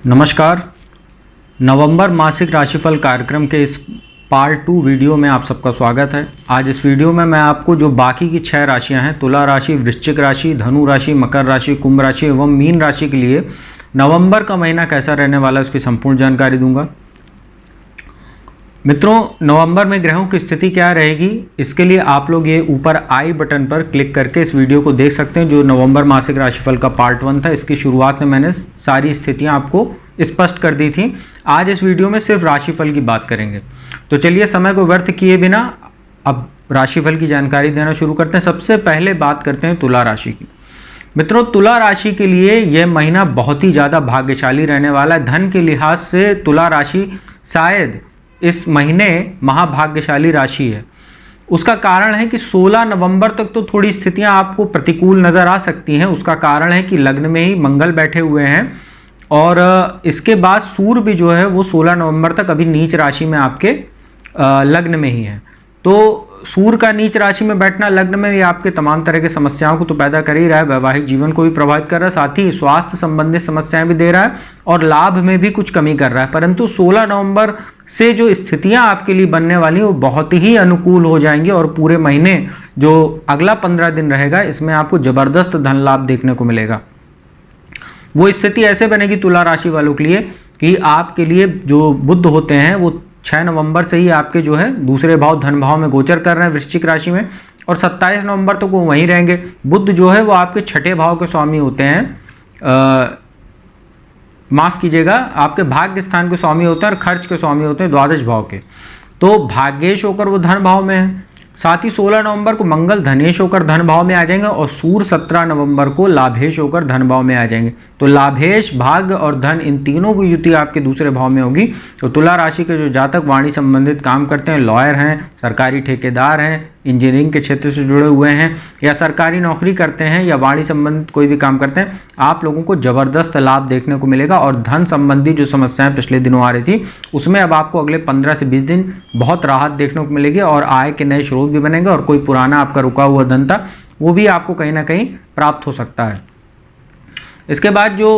नमस्कार। नवंबर मासिक राशिफल कार्यक्रम के इस पार्ट 2 वीडियो में आप सबका स्वागत है। आज इस वीडियो में मैं आपको जो बाकी की 6 राशियां हैं, तुला राशि, वृश्चिक राशि, धनु राशि, मकर राशि, कुंभ राशि एवं मीन राशि के लिए नवंबर का महीना कैसा रहने वाला है उसकी संपूर्ण जानकारी दूंगा। मित्रों, नवंबर में ग्रहों की स्थिति क्या रहेगी, इसके लिए आप लोग ये ऊपर आई बटन पर क्लिक करके इस वीडियो को देख सकते हैं। जो नवंबर मासिक राशिफल का पार्ट 1 था, इसकी शुरुआत में मैंने सारी स्थितियां आपको स्पष्ट कर दी थी। आज इस वीडियो में सिर्फ राशिफल की बात करेंगे। तो चलिए समय को व्यर्थ किए बिना अब राशिफल की जानकारी देना शुरू करते हैं। सबसे पहले बात करते हैं तुला राशि की। मित्रों, तुला राशि के लिए यह महीना बहुत ही ज़्यादा भाग्यशाली रहने वाला है। धन के लिहाज से तुला राशि शायद इस महीने महाभाग्यशाली राशि है। उसका कारण है कि 16 नवंबर तक तो थोड़ी स्थितियां आपको प्रतिकूल नजर आ सकती हैं। उसका कारण है कि लग्न में ही मंगल बैठे हुए हैं और इसके बाद सूर्य भी जो है वो 16 नवंबर तक अभी नीच राशि में आपके लग्न में ही है। तो सूर्य का नीच राशि में बैठना लग्न में भी आपके तमाम तरह की समस्याओं को तो पैदा कर ही रहा है, वैवाहिक जीवन को भी प्रभावित कर रहा है, साथ ही स्वास्थ्य संबंधित समस्याएं भी दे रहा है और लाभ में भी कुछ कमी कर रहा है। परंतु 16 नवंबर से जो स्थितियां आपके लिए बनने वाली वो बहुत ही अनुकूल हो जाएंगी और पूरे महीने जो अगला 15 दिन रहेगा इसमें आपको जबरदस्त धन लाभ देखने को मिलेगा। वो स्थिति ऐसे बनेगी तुला राशि वालों के लिए कि आपके लिए जो बुध होते हैं वो 6 नवंबर से ही आपके जो है दूसरे भाव धन भाव में गोचर कर रहे हैं वृश्चिक राशि में और 27 नवंबर तक वो वहीं रहेंगे। बुध जो है वो आपके 6ठे भाव के स्वामी होते हैं, माफ कीजिएगा, आपके भाग्य स्थान के स्वामी होते हैं और खर्च के स्वामी होते हैं द्वादश भाव के। तो भाग्येश होकर वो धन भाव में है। साथ ही 16 नवंबर को मंगल धनेश होकर धन भाव में आ जाएंगे और सूर्य 17 नवंबर को लाभेश होकर धन भाव में आ जाएंगे। तो लाभेश, भाग्य और धन, इन तीनों की युति आपके दूसरे भाव में होगी। तो तुला राशि के जो जातक वाणी संबंधित काम करते हैं, लॉयर हैं, सरकारी ठेकेदार हैं, इंजीनियरिंग के क्षेत्र से जुड़े हुए हैं या सरकारी नौकरी करते हैं या वाणी संबंधित कोई भी काम करते हैं, आप लोगों को जबरदस्त लाभ देखने को मिलेगा। और धन संबंधी जो समस्याएं पिछले दिनों आ रही थी उसमें अब आपको अगले 15 से 20 दिन बहुत राहत देखने को मिलेगी और आय के नए स्रोत भी बनेंगे और कोई पुराना आपका रुका हुआ धन था वो भी आपको कहीं ना कहीं प्राप्त हो सकता है। इसके बाद जो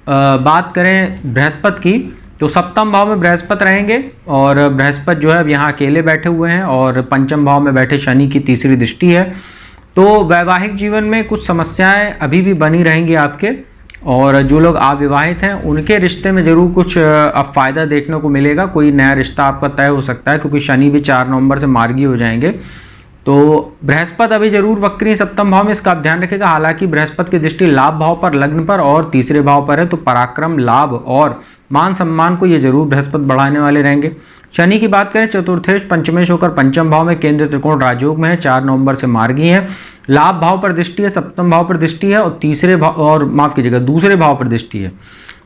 बात करें बृहस्पति की, तो सप्तम भाव में बृहस्पति रहेंगे और बृहस्पति जो है अब यहाँ अकेले बैठे हुए हैं और पंचम भाव में बैठे शनि की तीसरी दृष्टि है। तो वैवाहिक जीवन में कुछ समस्याएं अभी भी बनी रहेंगी आपके, और जो लोग अविवाहित हैं उनके रिश्ते में जरूर कुछ अब फायदा देखने को मिलेगा। कोई नया रिश्ता आपका तय हो सकता है क्योंकि शनि भी 4 नवंबर से मार्गी हो जाएंगे। तो बृहस्पति अभी जरूर वक्री सप्तम भाव में, इसका आप ध्यान रखिएगा। हालांकि बृहस्पति की दृष्टि लाभ भाव पर, लग्न पर और तीसरे भाव पर है, तो पराक्रम, लाभ और मान सम्मान को ये जरूर बृहस्पति बढ़ाने वाले रहेंगे। शनि की बात करें, चतुर्थेश पंचमेश होकर पंचम भाव में केंद्र त्रिकोण राजयोग में है, 4 नवंबर से मार्गी है। लाभ भाव पर दृष्टि है, सप्तम भाव पर दृष्टि है और तीसरे भाव और माफ कीजिएगा दूसरे भाव पर दृष्टि है।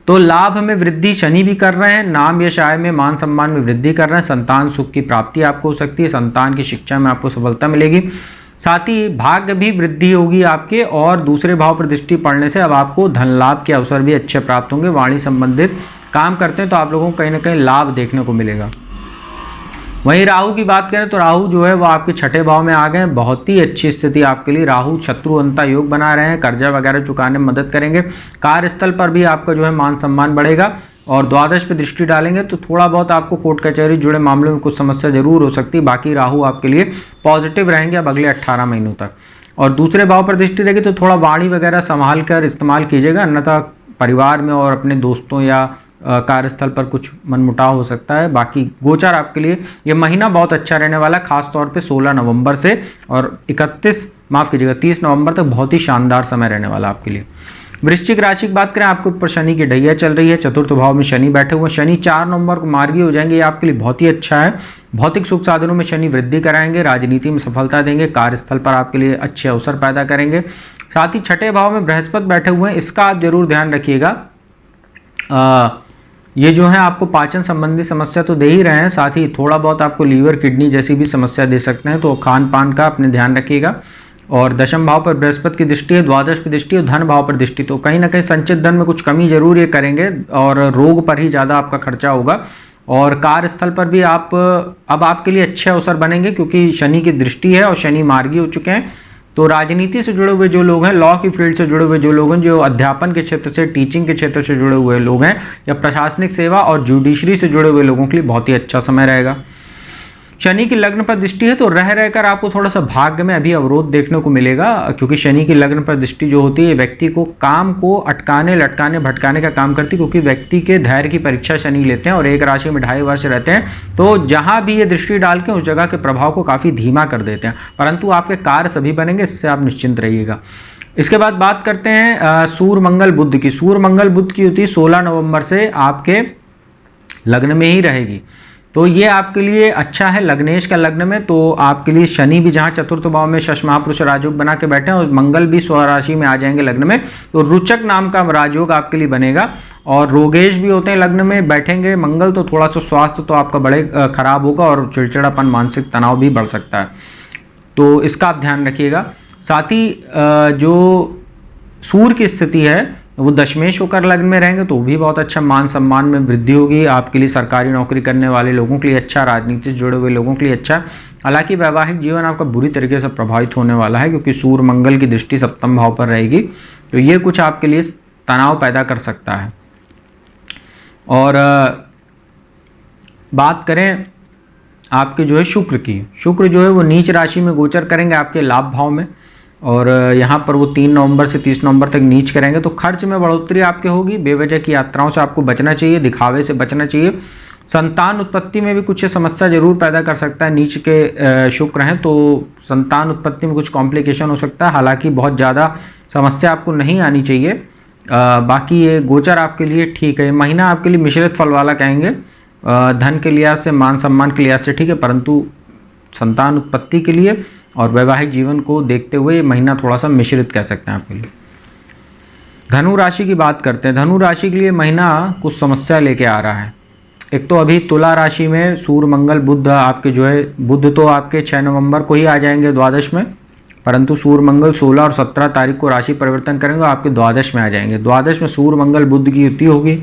तो लाभ में वृद्धि शनि भी कर रहे हैं, नाम यश आय में, मान सम्मान में वृद्धि कर रहे हैं, संतान सुख की प्राप्ति आपको हो सकती है, संतान की शिक्षा में आपको सफलता मिलेगी। साथ ही भाग्य भी वृद्धि होगी आपके और दूसरे भाव पर दृष्टि पड़ने से अब आपको धन लाभ के अवसर भी अच्छे प्राप्त होंगे। वाणी संबंधित काम करते हैं तो आप लोगों को कहीं ना कहीं लाभ देखने को मिलेगा। वहीं राहु की बात करें तो राहु जो है वो आपके 6ठे भाव में आ गए हैं। बहुत ही अच्छी स्थिति आपके लिए। राहु शत्रु अंता योग बना रहे हैं, कर्जा वगैरह चुकाने में मदद करेंगे। कार्यस्थल पर भी आपका जो है मान सम्मान बढ़ेगा और द्वादश पे दृष्टि डालेंगे तो थोड़ा बहुत आपको कोर्ट कचहरी जुड़े मामलों में कुछ समस्या जरूर हो सकती है। बाकी राहु आपके लिए पॉजिटिव रहेंगे अब अगले 18 महीनों तक। और दूसरे भाव पर दृष्टि रहेगी तो थोड़ा वाणी वगैरह संभाल कर इस्तेमाल कीजिएगा, अन्यथा परिवार में और अपने दोस्तों या कार्यस्थल पर कुछ मनमुटाव हो सकता है। बाकी गोचर आपके लिए यह महीना बहुत अच्छा रहने वाला है, खासतौर पे 16 नवंबर से और 30 नवंबर तक बहुत ही शानदार समय रहने वाला आपके लिए। वृश्चिक राशि की बात करें, आपके ऊपर शनि की ढैया चल रही है, चतुर्थ भाव में शनि बैठे हुए। शनि 4 नवंबर को मार्गी हो जाएंगे, ये आपके लिए बहुत ही अच्छा है। भौतिक सुख साधनों में शनि वृद्धि कराएंगे, राजनीति में सफलता देंगे, कार्यस्थल पर आपके लिए अच्छे अवसर पैदा करेंगे। साथ ही 6ठे भाव में बृहस्पति बैठे हुए हैं, इसका आप जरूर ध्यान रखिएगा। ये जो है आपको पाचन संबंधी समस्या तो दे ही रहे हैं, साथ ही थोड़ा बहुत आपको लीवर किडनी जैसी भी समस्या दे सकते हैं, तो खान पान का अपने ध्यान रखिएगा। और दशम भाव पर बृहस्पति की दृष्टि है, द्वादश की दृष्टि और धन भाव पर दृष्टि, तो कहीं ना कहीं संचित धन में कुछ कमी जरूर ये करेंगे और रोग पर ही ज़्यादा आपका खर्चा होगा। और कार्यस्थल पर भी आप अब आपके लिए अच्छे अवसर बनेंगे क्योंकि शनि की दृष्टि है और शनि मार्गी हो चुके हैं। तो राजनीति से जुड़े हुए जो लोग हैं, लॉ की फील्ड से जुड़े हुए जो लोग हैं, जो अध्यापन के क्षेत्र से, टीचिंग के क्षेत्र से जुड़े हुए लोग हैं, या प्रशासनिक सेवा और जुडिशरी से जुड़े हुए लोगों के लिए बहुत ही अच्छा समय रहेगा। शनि की लग्न पर दृष्टि है तो रह रहकर आपको थोड़ा सा भाग्य में अभी अवरोध देखने को मिलेगा, क्योंकि शनि की लग्न पर दृष्टि जो होती है व्यक्ति को काम को अटकाने, लटकाने, भटकाने का काम करती है, क्योंकि व्यक्ति के धैर्य की परीक्षा शनि लेते हैं और एक राशि में 2.5 वर्ष रहते हैं, तो जहां भी ये दृष्टि डाल के उस जगह के प्रभाव को काफ़ी धीमा कर देते हैं, परंतु आपके कार्य सभी बनेंगे, इससे आप निश्चिंत रहिएगा। इसके बाद बात करते हैं सूर्य मंगल बुध की। सूर्य मंगल बुध की युति 16 नवंबर से आपके लग्न में ही रहेगी, तो ये आपके लिए अच्छा है। लग्नेश का लग्न में तो आपके लिए शनि भी जहाँ चतुर्थ भाव में शश महापुरुष राजयोग बना के बैठे हैं और मंगल भी स्वराशि में आ जाएंगे लग्न में, तो रुचक नाम का राजयोग आपके लिए बनेगा। और रोगेश भी होते हैं लग्न में बैठेंगे मंगल, तो थोड़ा सा स्वास्थ्य तो आपका बड़े खराब होगा और चिड़चिड़ापन, मानसिक तनाव भी बढ़ सकता है, तो इसका आप ध्यान रखिएगा। साथ ही जो सूर्य की स्थिति है वो दशमेश होकर लग्न में रहेंगे तो भी बहुत अच्छा, मान सम्मान में वृद्धि होगी आपके लिए, सरकारी नौकरी करने वाले लोगों के लिए अच्छा, राजनीति से जुड़े हुए लोगों के लिए अच्छा। हालांकि वैवाहिक जीवन आपका बुरी तरीके से प्रभावित होने वाला है, क्योंकि सूर्य मंगल की दृष्टि सप्तम भाव पर रहेगी, तो ये कुछ आपके लिए तनाव पैदा कर सकता है। और बात करें आपके जो है शुक्र की, शुक्र जो है वो नीच राशि में गोचर करेंगे आपके लाभ भाव में, और यहाँ पर वो 3 नवंबर से 30 नवंबर तक नीच करेंगे, तो खर्च में बढ़ोतरी आपके होगी। बेवजह की यात्राओं से आपको बचना चाहिए, दिखावे से बचना चाहिए। संतान उत्पत्ति में भी कुछ समस्या जरूर पैदा कर सकता है, नीच के शुक्र हैं तो संतान उत्पत्ति में कुछ कॉम्प्लिकेशन हो सकता है, हालांकि बहुत ज़्यादा समस्या आपको नहीं आनी चाहिए। बाकी ये गोचर आपके लिए ठीक है, महीना आपके लिए मिश्रित फल वाला कहेंगे, धन के लिहाज से, मान सम्मान के लिहाज से ठीक है, परंतु संतान उत्पत्ति के लिए और वैवाहिक जीवन को देखते हुए ये महीना थोड़ा सा मिश्रित कह सकते हैं आपके लिए। धनु राशि की बात करते हैं। धनु राशि के लिए महीना कुछ समस्या लेके आ रहा है। एक तो अभी तुला राशि में सूर्य मंगल बुध आपके जो है, बुध तो आपके 6 नवंबर को ही आ जाएंगे द्वादश में, परंतु सूर्य मंगल 16 और 17 तारीख को राशि परिवर्तन करेंगे, आपके द्वादश में आ जाएंगे। द्वादश में सूर्य मंगल बुध की युति होगी।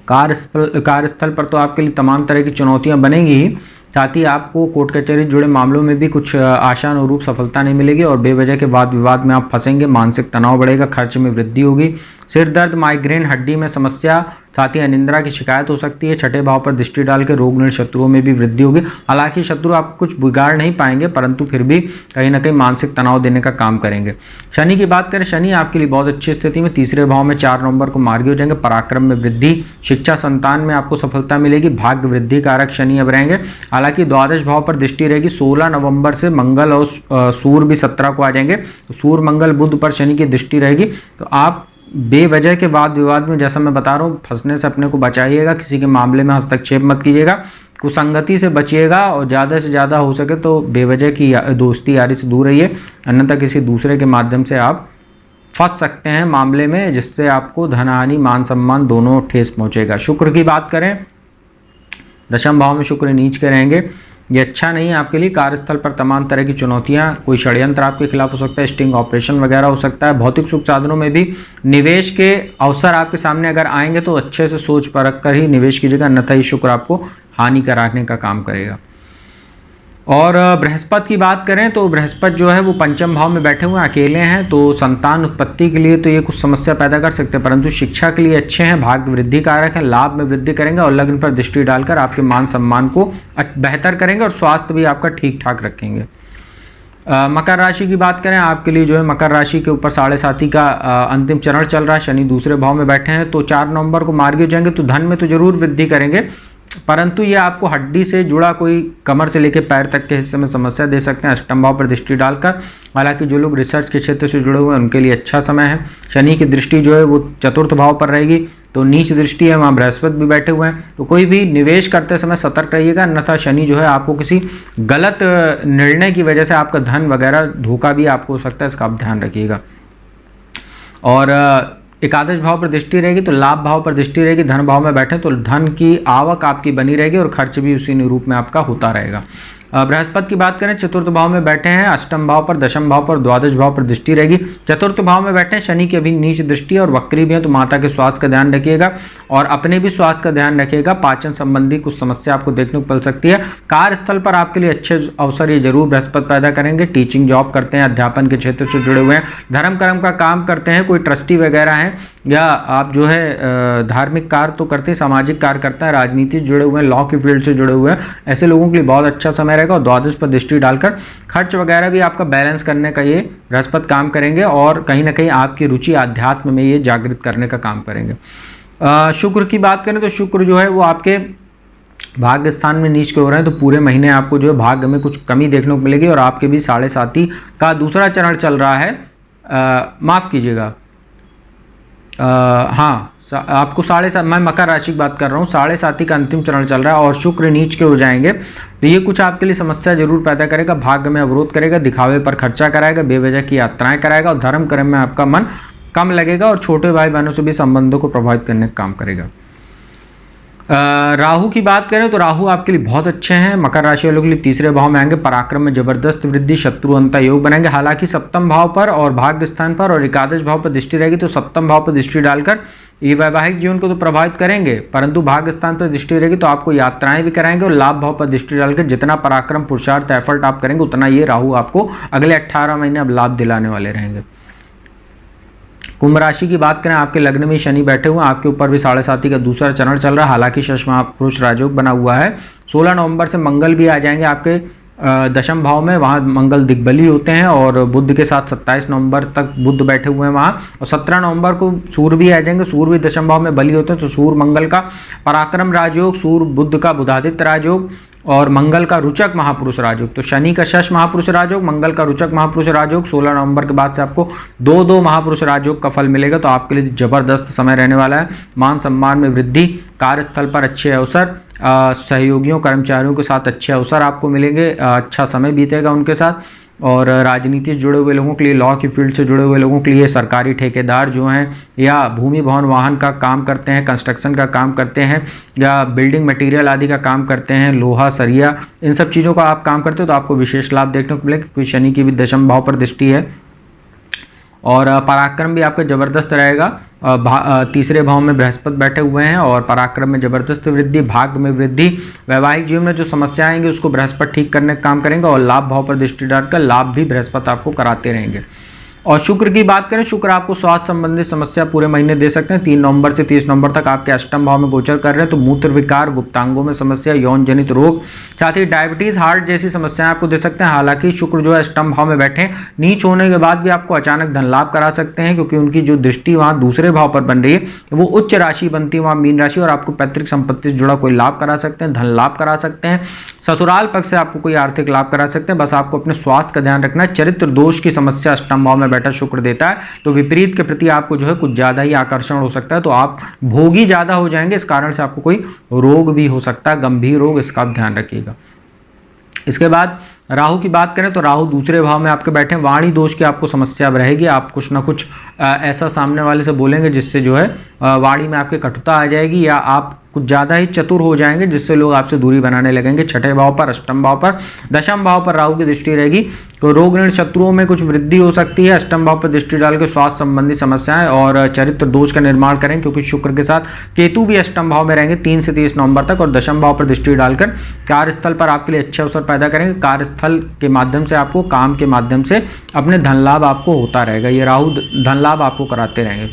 कार्यस्थल पर तो आपके लिए तमाम तरह की चुनौतियां बनेंगी ही, साथ ही आपको कोर्ट कचहरी जुड़े मामलों में भी कुछ आशानुरूप सफलता नहीं मिलेगी और बेवजह के वाद विवाद में आप फंसेंगे, मानसिक तनाव बढ़ेगा, खर्च में वृद्धि होगी, सिर दर्द, माइग्रेन, हड्डी में समस्या, साथ ही अनिद्रा की शिकायत हो सकती है। 6ठे भाव पर दृष्टि डाल के रोग निर्ण शत्रुओं में भी वृद्धि होगी। हालांकि शत्रु आप कुछ बिगाड़ नहीं पाएंगे, परंतु फिर भी कहीं ना कहीं मानसिक तनाव देने का काम करेंगे। शनि की बात करें, शनि आपके लिए बहुत अच्छी स्थिति में 3रे भाव में 4 नवंबर को मार्गी हो जाएंगे। पराक्रम में वृद्धि, शिक्षा, संतान में आपको सफलता मिलेगी, भाग्य वृद्धि कारक शनि अब रहेंगे। हालांकि द्वादश भाव पर दृष्टि रहेगी। 16 नवंबर से मंगल और सूर्य भी 17 को आ जाएंगे, तो सूर्य मंगल बुध पर शनि की दृष्टि रहेगी, तो आप बेवजह के वाद विवाद में, जैसा मैं बता रहा हूँ, फंसने से अपने को बचाइएगा, किसी के मामले में हस्तक्षेप मत कीजिएगा, कुसंगति से बचिएगा और ज़्यादा से ज़्यादा हो सके तो बेवजह की दोस्ती यारी से दूर रहिए, अन्यथा किसी दूसरे के माध्यम से आप फंस सकते हैं मामले में, जिससे आपको धनहानि, मान सम्मान दोनों ठेस पहुँचेगा। शुक्र की बात करें, दशम भाव में शुक्र नीच के रहेंगे, ये अच्छा नहीं है आपके लिए। कार्यस्थल पर तमाम तरह की चुनौतियां, कोई षड्यंत्र आपके खिलाफ हो सकता है, स्टिंग ऑपरेशन वगैरह हो सकता है। भौतिक सुख साधनों में भी निवेश के अवसर आपके सामने अगर आएंगे तो अच्छे से सोच परख कर ही निवेश कीजिएगा, अन्यथा ही शुक्र आपको हानि कराने का काम करेगा। और बृहस्पति की बात करें तो बृहस्पति जो है वो पंचम भाव में बैठे हुए अकेले हैं, तो संतान उत्पत्ति के लिए तो ये कुछ समस्या पैदा कर सकते हैं, परंतु शिक्षा के लिए अच्छे हैं, भाग्य वृद्धि कारक है, लाभ में वृद्धि करेंगे और लग्न पर दृष्टि डालकर आपके मान सम्मान को बेहतर करेंगे और स्वास्थ्य भी आपका ठीक ठाक रखेंगे। मकर राशि की बात करें, आपके लिए जो है मकर राशि के ऊपर 7.5 का अंतिम चरण चल रहा है, शनि 2रे भाव में बैठे हैं, तो 4 नवंबर को मार्गी हो जाएंगे, तो धन में तो जरूर वृद्धि करेंगे, परंतु ये आपको हड्डी से जुड़ा कोई कमर से लेकर पैर तक के हिस्से में समस्या दे सकते हैं अष्टम भाव पर दृष्टि डालकर। हालांकि जो लोग रिसर्च के क्षेत्र से जुड़े हुए हैं उनके लिए अच्छा समय है। शनि की दृष्टि जो है वो 4th भाव पर रहेगी, तो नीच दृष्टि है, वहाँ बृहस्पति भी बैठे हुए हैं, तो कोई भी निवेश करते समय सतर्क रहिएगा, अन्यथा शनि जो है आपको किसी गलत निर्णय की वजह से आपका धन वगैरह धोखा भी आपको हो सकता है, इसका आप ध्यान रखिएगा। और एकादश भाव पर दृष्टि रहेगी तो लाभ भाव पर दृष्टि रहेगी, धन भाव में बैठे तो धन की आवक आपकी बनी रहेगी और खर्च भी उसी रूप में आपका होता रहेगा। बृहस्पति की बात करें, चतुर्थ भाव में बैठे हैं, अष्टम भाव पर, दशम भाव पर, द्वादश भाव पर दृष्टि रहेगी। चतुर्थ भाव में बैठे हैं, शनि की अभी नीच दृष्टि और वक्री भी है, तो माता के स्वास्थ्य का ध्यान रखिएगा और अपने भी स्वास्थ्य का ध्यान रखिएगा। पाचन संबंधी कुछ समस्या आपको देखने को मिल सकती है। कार्यस्थल पर आपके लिए अच्छे अवसर ये जरूर बृहस्पति पैदा करेंगे। टीचिंग जॉब करते हैं, अध्यापन के क्षेत्र से जुड़े हुए हैं, धर्म कर्म का काम करते हैं, कोई ट्रस्टी वगैरह हैं, या आप जो है धार्मिक कार्य तो करते हैं, सामाजिक कार्य करते हैं, राजनीति से जुड़े हुए हैं, लॉ की फील्ड से जुड़े हुए हैं, ऐसे लोगों के लिए बहुत अच्छा समय रहेगा। और द्वादश पर दृष्टि डालकर खर्च वगैरह भी आपका बैलेंस करने का ये बृहस्पति काम करेंगे और कहीं ना कहीं आपकी रुचि आध्यात्म में ये जागृत करने का काम करेंगे। शुक्र की बात करें तो शुक्र जो है वो आपके भाग्य स्थान में नीच के हो रहे हैं, तो पूरे महीने आपको जो है भाग्य में कुछ कमी देखने को मिलेगी। और आपके भी 7.5 का दूसरा चरण चल रहा है, माफ़ कीजिएगा, हाँ आपको 7.5, मैं मकर राशि की बात कर रहा हूँ, 7.5 का अंतिम चरण चल रहा है और शुक्र नीच के हो जाएंगे, तो ये कुछ आपके लिए समस्या जरूर पैदा करेगा, भाग्य में अवरोध करेगा, दिखावे पर खर्चा कराएगा, बेवजह की यात्राएं कराएगा और धर्म कर्म में आपका मन कम लगेगा और छोटे भाई बहनों से भी संबंधों को प्रभावित करने का काम करेगा। राहु की बात करें तो राहु आपके लिए बहुत अच्छे हैं। मकर राशि वालों के लिए तीसरे भाव में आएंगे, पराक्रम में जबरदस्त वृद्धि, शत्रु अंता योग बनाएंगे। हालांकि सप्तम भाव पर और भाग्य स्थान पर और एकादश भाव पर दृष्टि रहेगी, तो सप्तम भाव पर दृष्टि डालकर ये वैवाहिक जीवन को तो प्रभावित करेंगे, परंतु भाग्य स्थान पर दृष्टि रहेगी तो आपको यात्राएं भी कराएंगे। और लाभ भाव पर दृष्टि डालकर जितना पराक्रम पुरुषार्थ एफर्ट आप करेंगे उतना ये राहु आपको अगले 18 महीने अब लाभ दिलाने वाले रहेंगे। कुंभ राशि की बात करें, आपके लग्न में शनि बैठे हुए हैं, आपके ऊपर भी 7.5 का दूसरा चरण चल रहा है। हालांकि शश महापुरुष राजयोग बना हुआ है। 16 नवंबर से मंगल भी आ जाएंगे आपके दशम भाव में, वहाँ मंगल दिग्बली होते हैं और बुध के साथ 27 नवंबर तक बुध बैठे हुए हैं वहाँ, और 17 नवंबर को सूर्य भी आ जाएंगे। सूर्य भी दशम भाव में बली होते हैं, तो सूर्य मंगल का पराक्रम राजयोग, सूर्य बुध का बुधादित्य राजयोग और मंगल का रुचक महापुरुष राजयोग। तो शनि का शश महापुरुष राजयोग, मंगल का रुचक महापुरुष राजयोग, 16 नवंबर के बाद से आपको 2-2 महापुरुष राजयोग का फल मिलेगा, तो आपके लिए जबरदस्त समय रहने वाला है। मान सम्मान में वृद्धि, कार्यस्थल पर अच्छे अवसर, सहयोगियों कर्मचारियों के साथ अच्छे अवसर आपको मिलेंगे, अच्छा समय बीतेगा उनके साथ। और राजनीति से जुड़े हुए लोगों के लिए, लॉ की फील्ड से जुड़े हुए लोगों के लिए, सरकारी ठेकेदार जो हैं या भूमि भवन वाहन का काम करते हैं, कंस्ट्रक्शन का काम करते हैं या बिल्डिंग मटेरियल आदि का काम करते हैं, लोहा सरिया, इन सब चीज़ों का आप काम करते हो तो आपको विशेष लाभ देखने को मिलेगा, क्योंकि शनि की भी दशम भाव पर दृष्टि है। और पराक्रम भी आपका जबरदस्त रहेगा। तीसरे भाव में बृहस्पति बैठे हुए हैं और पराक्रम में जबरदस्त वृद्धि, भाग्य में वृद्धि, वैवाहिक जीवन में जो समस्या आएंगी उसको बृहस्पति ठीक करने का काम करेंगे और लाभ भाव पर दृष्टि डालकर लाभ भी बृहस्पति आपको कराते रहेंगे। और शुक्र की बात करें, शुक्र आपको स्वास्थ्य संबंधित समस्या पूरे महीने दे सकते हैं। 3 नवंबर से 30 नवंबर तक आपके अष्टम भाव में गोचर कर रहे हैं, तो मूत्र विकार, गुप्तांगों में समस्या, यौन जनित रोग, साथ ही डायबिटीज, हार्ट जैसी समस्याएं आपको दे सकते हैं। हालांकि शुक्र जो है अष्टम भाव में बैठे, नीच होने के बाद भी आपको अचानक धन लाभ करा सकते हैं, क्योंकि उनकी जो दृष्टि वहाँ दूसरे भाव पर बन रही है वो उच्च राशि बनती है वहाँ मीन राशि, और आपको पैतृक संपत्ति से जुड़ा कोई लाभ करा सकते हैं, धन लाभ करा सकते हैं, ससुराल पक्ष से आपको कोई आर्थिक लाभ करा सकते हैं। बस आपको अपने स्वास्थ्य का ध्यान रखना है। चरित्र दोष की समस्या अष्टम भाव में बैठा शुक्र देता है, तो विपरीत के प्रति आपको जो है कुछ ज्यादा ही आकर्षण हो सकता है, तो आप भोगी ज्यादा हो जाएंगे, इस कारण से आपको कोई रोग भी हो सकता है, गंभीर रोग, इसका आप ध्यान रखिएगा। इसके बाद राहु की बात करें तो राहु दूसरे भाव में आपके बैठे हैं, वाणी दोष की आपको समस्या रहेगी। आप कुछ ना कुछ ऐसा सामने वाले से बोलेंगे जिससे जो है वाणी में आपके कटुता आ जाएगी, या आप कुछ ज़्यादा ही चतुर हो जाएंगे जिससे लोग आपसे दूरी बनाने लगेंगे। छठे भाव पर, अष्टम भाव पर, दशम भाव पर राहु की दृष्टि रहेगी, तो रोग ऋण शत्रुओं में कुछ वृद्धि हो सकती है। अष्टम भाव पर दृष्टि डालकर स्वास्थ्य संबंधी समस्याएं और चरित्र दोष का निर्माण करें, क्योंकि शुक्र के साथ केतु भी अष्टम भाव में रहेंगे 3 से 30 नवंबर तक, और दशम भाव पर दृष्टि डालकर कार्यस्थल पर आपके लिए अच्छे अवसर पैदा करेंगे। कार्यस्थल के माध्यम से आपको, काम के माध्यम से अपने धन लाभ आपको होता रहेगा, ये राहु धन लाभ आपको कराते रहेंगे।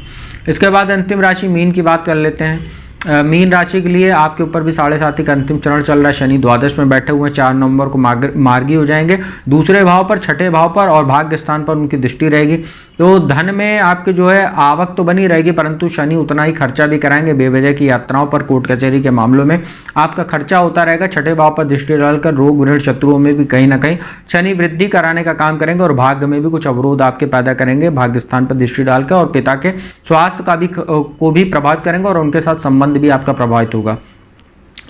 इसके बाद अंतिम राशि मीन की बात कर लेते हैं। मीन राशि के लिए आपके ऊपर भी 7.5 का अंतिम चरण चल रहा है। शनि द्वादश में बैठे हुए 4 नवंबर को मार्गी हो जाएंगे, दूसरे भाव पर, छठे भाव पर और भाग्य स्थान पर उनकी दृष्टि रहेगी। तो धन में आपके जो है आवक तो बनी रहेगी, परंतु शनि उतना ही खर्चा भी कराएंगे। बेवजह की यात्राओं पर, कोर्ट कचहरी के मामलों में आपका खर्चा होता रहेगा। छठे भाव पर दृष्टि डालकर रोग ऋण शत्रुओं में भी कहीं ना कहीं शनि वृद्धि कराने का काम करेंगे, और भाग्य में भी कुछ अवरोध आपके पैदा करेंगे भाग्य स्थान पर दृष्टि डालकर, और पिता के स्वास्थ्य का भी को भी प्रभावित करेंगे और उनके साथ संबंध भी आपका प्रभावित होगा।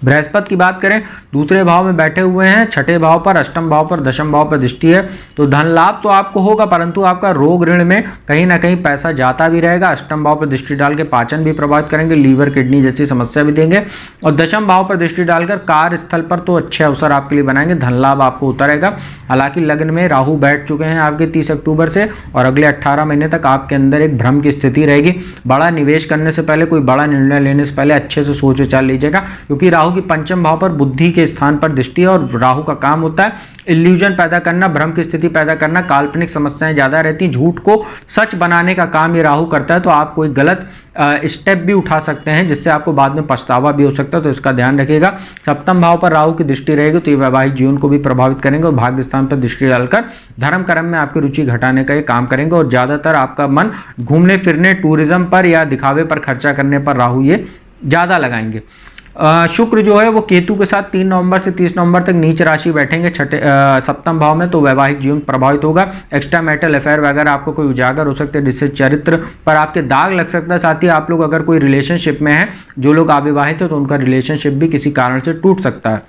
बृहस्पति की बात करें दूसरे भाव में बैठे हुए हैं, छठे भाव पर, अष्टम भाव पर, दशम भाव पर दृष्टि है, तो धन लाभ तो आपको होगा, परंतु आपका रोग ऋण में कहीं ना कहीं पैसा जाता भी रहेगा। अष्टम भाव पर दृष्टि डाल के पाचन भी प्रभावित करेंगे, लीवर किडनी जैसी समस्या भी देंगे। और दशम भाव पर दृष्टि डालकर कार्यस्थल पर तो अच्छे अवसर आपके लिए बनाएंगे, धन लाभ आपको उतरेगा। हालांकि लग्न में राहु बैठ चुके हैं आपके 30 अक्टूबर से, और अगले 18 महीने तक आपके अंदर एक भ्रम की स्थिति रहेगी। बड़ा निवेश करने से पहले, कोई बड़ा निर्णय लेने से पहले अच्छे से सोच विचार लीजिएगा, क्योंकि राहु की पंचम भाव पर बुद्धि के स्थान पर दृष्टि है, और राहु का काम होता है इल्यूजन पैदा करना, भ्रम की स्थिति पैदा करना, काल्पनिक समस्याएं ज्यादा रहती हैं, झूठ को सच बनाने का काम ये राहु करता है। तो आप कोई गलत स्टेप भी उठा सकते हैं जिससे आपको बाद में पछतावा भी हो सकता है, तो इसका ध्यान रखिएगा। सप्तम भाव पर राहु की दृष्टि रहेगी तो ये वैवाहिक जीवन को भी प्रभावित करेंगे, और भाग्य स्थान पर दृष्टि डालकर धर्म कर्म में आपकी रुचि घटाने का ये काम करेंगे, और ज्यादातर आपका मन घूमने फिरने, टूरिज्म पर या दिखावे पर खर्चा करने पर राहु ये ज्यादा लगाएंगे। शुक्र जो है वो केतु के साथ 3 नवंबर से 30 नवंबर तक नीच राशि बैठेंगे सप्तम भाव में, तो वैवाहिक जीवन प्रभावित होगा। एक्स्ट्रा मैरिटल अफेयर वगैरह आपको कोई उजागर हो सकते हैं, जिससे चरित्र पर आपके दाग लग सकता है। साथ ही आप लोग अगर कोई रिलेशनशिप में हैं, जो लोग अविवाहित है, तो उनका रिलेशनशिप भी किसी कारण से टूट सकता है।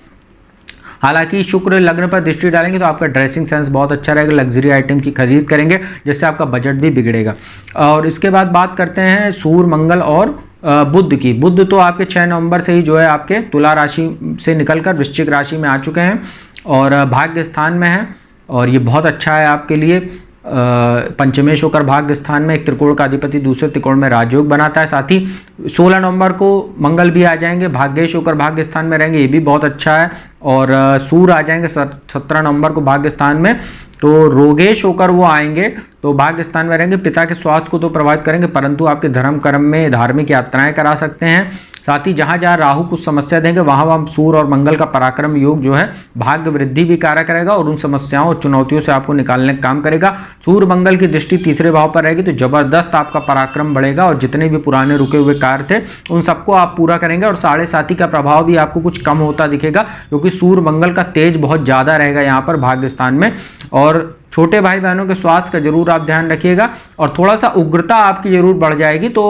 हालांकि शुक्र लग्न पर दृष्टि डालेंगे तो आपका ड्रेसिंग सेंस बहुत अच्छा रहेगा, लग्जरी आइटम की खरीद करेंगे जिससे आपका बजट भी बिगड़ेगा। और इसके बाद बात करते हैं सूर्य, मंगल और बुध की। बुध तो आपके 6 नवंबर से ही जो है आपके तुला राशि से निकलकर वृश्चिक राशि में आ चुके हैं और भाग्य स्थान में है, और ये बहुत अच्छा है आपके लिए। पंचमेश होकर भाग्य स्थान में, एक त्रिकोण का अधिपति दूसरे त्रिकोण में राजयोग बनाता है। साथ ही 16 नवंबर को मंगल भी आ जाएंगे, भाग्येश होकर भाग्य स्थान में रहेंगे, ये भी बहुत अच्छा है। और सूर्य आ जाएंगे 17 नवंबर को भाग्य स्थान में, तो रोगेश होकर वो आएंगे तो भाग्य स्थान में रहेंगे। पिता के स्वास्थ्य को तो प्रभावित करेंगे, परंतु आपके धर्म कर्म में धार्मिक यात्राएं करा सकते हैं। साथ ही जहां जहां राहु कुछ समस्या देंगे वहां सूर्य और मंगल का पराक्रम योग जो है भाग्य वृद्धि भी कार्य करेगा, और उन समस्याओं और चुनौतियों से आपको निकालने का काम करेगा। सूर्य मंगल की दृष्टि तीसरे भाव पर रहेगी तो जबरदस्त आपका पराक्रम बढ़ेगा, और जितने भी पुराने रुके हुए कार्य थे उन सबको आप पूरा करेंगे। और 7.5 का प्रभाव भी आपको कुछ कम होता दिखेगा, क्योंकि सूर्य मंगल का तेज बहुत ज्यादा रहेगा यहाँ पर भाग्य स्थान में। और छोटे भाई बहनों के स्वास्थ्य का जरूर आप ध्यान रखिएगा, और थोड़ा सा उग्रता आपकी जरूर बढ़ जाएगी। तो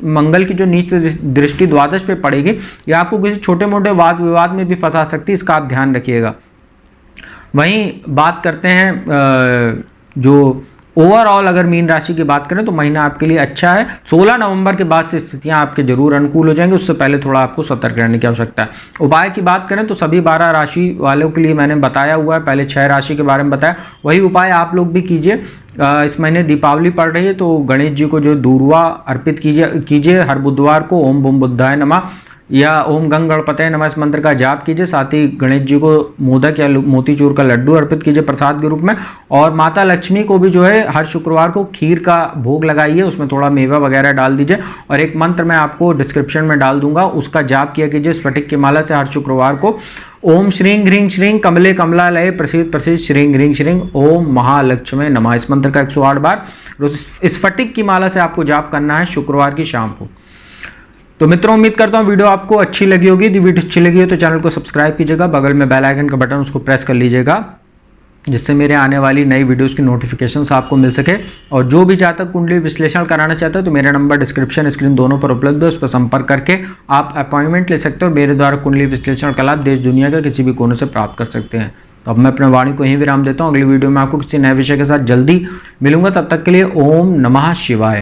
मंगल की जो नीच दृष्टि द्वादश पे पड़ेगी, यह आपको किसी छोटे मोटे वाद विवाद में भी फंसा सकती है, इसका आप ध्यान रखिएगा। वहीं बात करते हैं जो ओवरऑल अगर मीन राशि की बात करें तो महीना आपके लिए अच्छा है। 16 नवंबर के बाद से स्थितियां आपके जरूर अनुकूल हो जाएंगे, उससे पहले थोड़ा आपको सतर्क रहने की आवश्यकता है। उपाय की बात करें तो सभी 12 राशि वालों के लिए मैंने बताया हुआ है, पहले 6 राशि के बारे में बताया, वही उपाय आप लोग भी कीजिए। इस महीने दीपावली पड़ रही है तो गणेश जी को जो दूर्वा अर्पित कीजिए हर बुधवार को, ओम बम बुद्धाय नमः या ओम गंग गणपतये नमः इस मंत्र का जाप कीजिए। साथ ही गणेश जी को मोदक या मोतीचूर का लड्डू अर्पित कीजिए प्रसाद के रूप में। और माता लक्ष्मी को भी जो है हर शुक्रवार को खीर का भोग लगाइए, उसमें थोड़ा मेवा वगैरह डाल दीजिए। और एक मंत्र मैं आपको डिस्क्रिप्शन में डाल दूंगा, उसका जाप किया कीजिए स्फटिक की माला से हर शुक्रवार को। ओम श्रीं ह्रीं श्रीं कमले कमलालये प्रसीद प्रसीद श्रीं ह्रीं श्रीं ओम महालक्ष्मी नमः इस मंत्र का 108 बार स्फटिक की माला से आपको जाप करना है शुक्रवार की शाम को। तो मित्रों उम्मीद करता हूँ वीडियो आपको अच्छी लगी होगी। यदि वीडियो अच्छी लगी हो तो चैनल को सब्सक्राइब कीजिएगा, बगल में बेल आइकन का बटन उसको प्रेस कर लीजिएगा, जिससे मेरे आने वाली नई वीडियोस की नोटिफिकेशंस आपको मिल सके। और जो भी जातक कुंडली विश्लेषण कराना चाहते हो तो मेरा नंबर डिस्क्रिप्शन स्क्रीन दोनों पर उपलब्ध है, उस पर संपर्क करके आप अपॉइंटमेंट ले सकते हो, मेरे द्वारा कुंडली विश्लेषण का लाभ देश दुनिया के किसी भी कोने से प्राप्त कर सकते हैं। तो अब मैं अपने वाणी को यहीं विराम देता हूँ, अगली वीडियो में आपको किसी नए विषय के साथ जल्दी मिलूंगा, तब तक के लिए ओम नमः शिवाय।